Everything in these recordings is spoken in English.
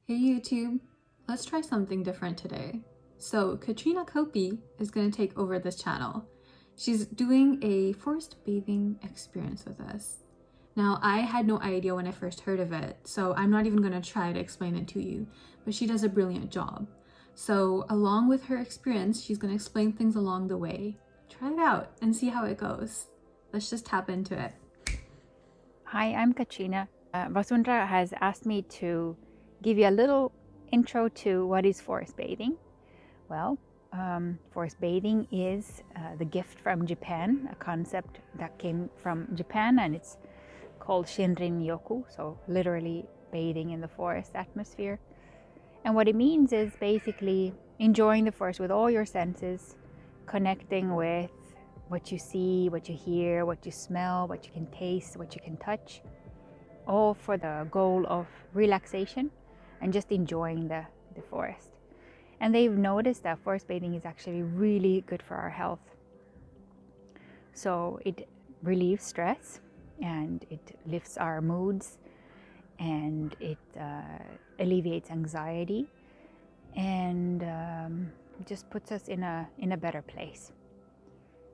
Hey YouTube, let's try something different today. So Katriina Kilpi is going to take over this channel. She's doing a forest bathing experience with us. Now, I had no idea when I first heard of it, so I'm not even going to try to explain it to you, but she does a brilliant job. So along with her experience, she's going to explain things along the way. Try it out and see how it goes. Let's just tap into it. Hi, I'm Katriina. Vasundhara has asked me to give you a little intro to what is forest bathing. Well, forest bathing is the gift from Japan, a concept that came from Japan, and it's called Shinrin-yoku, so literally bathing in the forest atmosphere. And what it means is basically enjoying the forest with all your senses, connecting with what you see, what you hear, what you smell, what you can taste, what you can touch, all for the goal of relaxation and just enjoying the forest. And they've noticed that forest bathing is actually really good for our health. So it relieves stress and it lifts our moods and it alleviates anxiety and just puts us in a better place.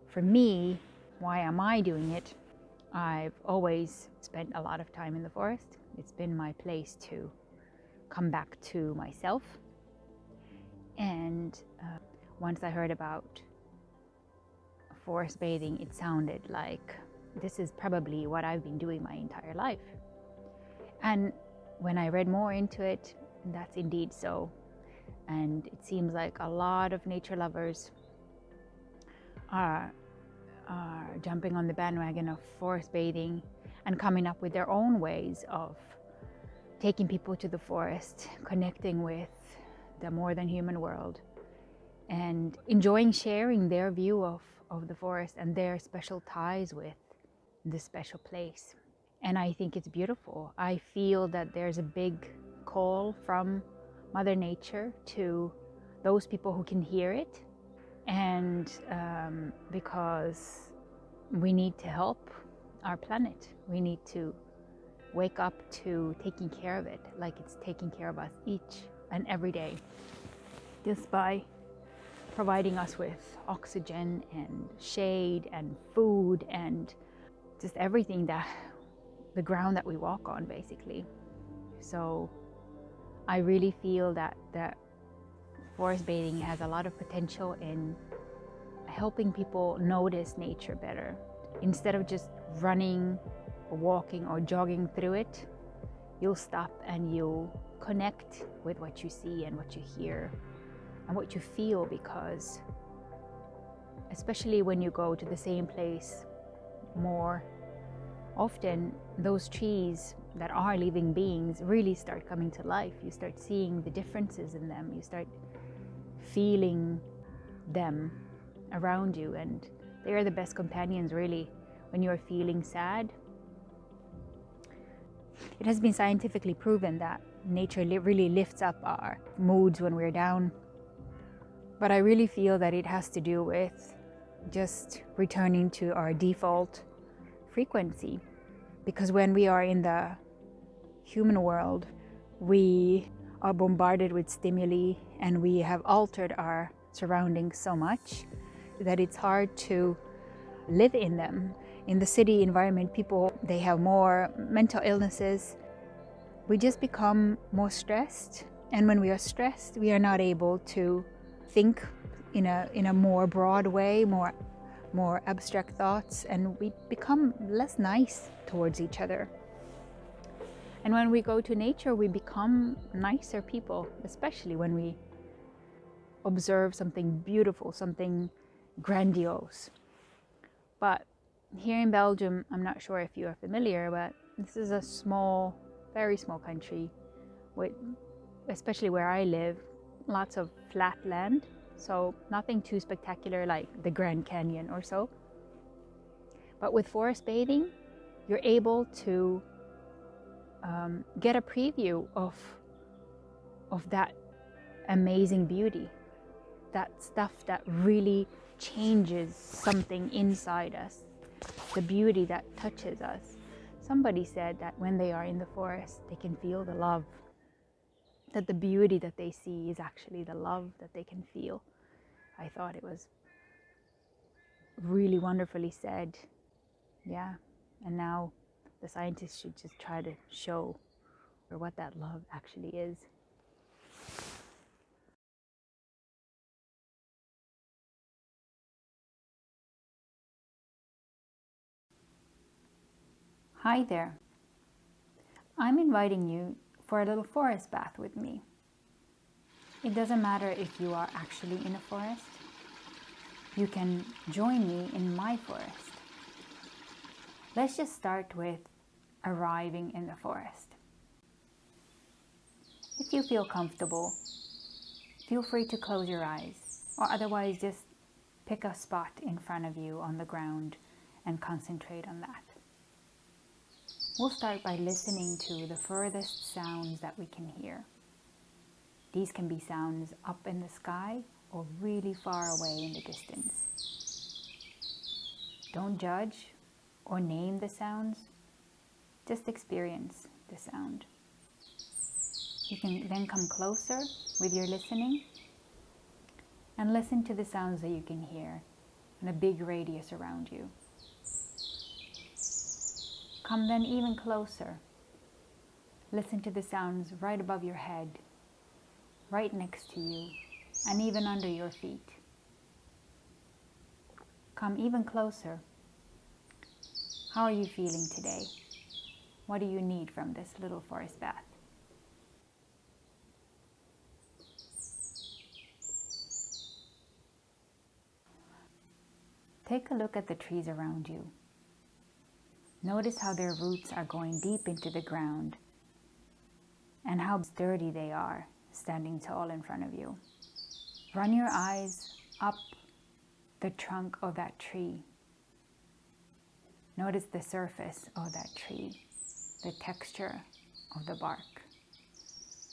For me, why am I doing it? I've always spent a lot of time in the forest. It's been my place to come back to myself. And once I heard about forest bathing, it sounded like this is probably what I've been doing my entire life. And when I read more into it, that's indeed so. And it seems like a lot of nature lovers are jumping on the bandwagon of forest bathing and coming up with their own ways of taking people to the forest, connecting with the more than human world, and enjoying sharing their view of the forest and their special ties with this special place. And I think it's beautiful. I feel that there's a big call from Mother Nature to those people who can hear it. And because we need to help our planet, we need to wake up to taking care of it like it's taking care of us each and every day, just by providing us with oxygen and shade and food and just everything, that the ground that we walk on basically. So I really feel that forest bathing has a lot of potential in helping people notice nature better. Instead of just running or walking or jogging through it, you'll stop and you'll connect with what you see and what you hear and what you feel, because especially when you go to the same place more often, those trees that are living beings really start coming to life. You start seeing the differences in them. You start feeling them around you, and they are the best companions really when you're feeling sad. It has been scientifically proven that nature really lifts up our moods when we're down. But I really feel that it has to do with just returning to our default frequency. Because when we are in the human world, we are bombarded with stimuli and we have altered our surroundings so much that it's hard to live in them. In the city environment, people, they have more mental illnesses. We just become more stressed, and when we are stressed, we are not able to think in a more broad way, more abstract thoughts, and we become less nice towards each other. And when we go to nature, we become nicer people, especially when we observe something beautiful, something grandiose. But here in Belgium, I'm not sure if you are familiar, but this is a small, very small country with, especially where I live, lots of flat land. So nothing too spectacular like the Grand Canyon or so. But with forest bathing, you're able to get a preview of that amazing beauty, that stuff that really changes something inside us, the beauty that touches us. Somebody said that when they are in the forest, they can feel the love that the beauty that they see is actually the love that they can feel. I thought it was really wonderfully said. Yeah, and now the scientists should just try to show what that love actually is. Hi there. I'm inviting you for a little forest bath with me. It doesn't matter if you are actually in a forest. You can join me in my forest. Let's just start with arriving in the forest. If you feel comfortable, feel free to close your eyes, or otherwise just pick a spot in front of you on the ground and concentrate on that. We'll start by listening to the furthest sounds that we can hear. These can be sounds up in the sky or really far away in the distance. Don't judge or name the sounds, just experience the sound. You can then come closer with your listening and listen to the sounds that you can hear in a big radius around you. Come then even closer. Listen to the sounds right above your head, right next to you, and even under your feet. Come even closer. How are you feeling today? What do you need from this little forest bath? Take a look at the trees around you. Notice how their roots are going deep into the ground and how sturdy they are, standing tall in front of you. Run your eyes up the trunk of that tree. Notice the surface of that tree, the texture of the bark,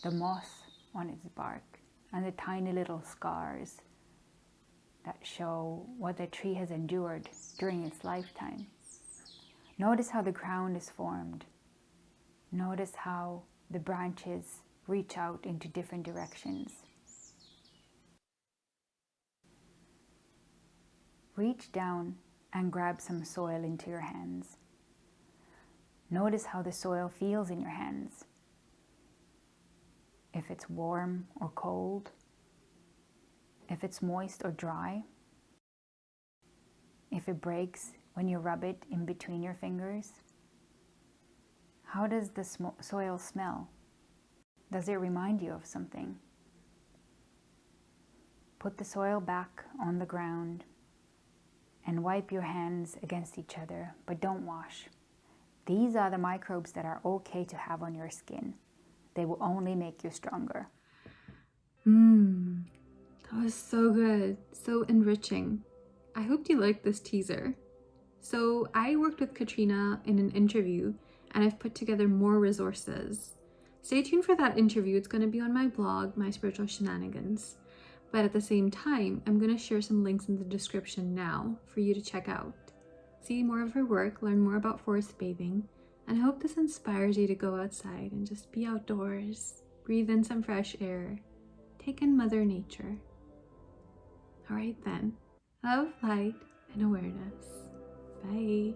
the moss on its bark, and the tiny little scars that show what the tree has endured during its lifetime. Notice how the ground is formed. Notice how the branches reach out into different directions. Reach down and grab some soil into your hands. Notice how the soil feels in your hands. If it's warm or cold, if it's moist or dry, if it breaks when you rub it in between your fingers. How does the soil smell? Does it remind you of something? Put the soil back on the ground and wipe your hands against each other, but don't wash. These are the microbes that are okay to have on your skin. They will only make you stronger. That was so good, so enriching. I hope you liked this teaser. So I worked with Katriina in an interview and I've put together more resources. Stay tuned for that interview. It's going to be on my blog, My Spiritual Shenanigans. But at the same time, I'm going to share some links in the description now for you to check out. See more of her work, learn more about forest bathing, and I hope this inspires you to go outside and just be outdoors, breathe in some fresh air, take in Mother Nature. All right then, love, light, and awareness. Bye.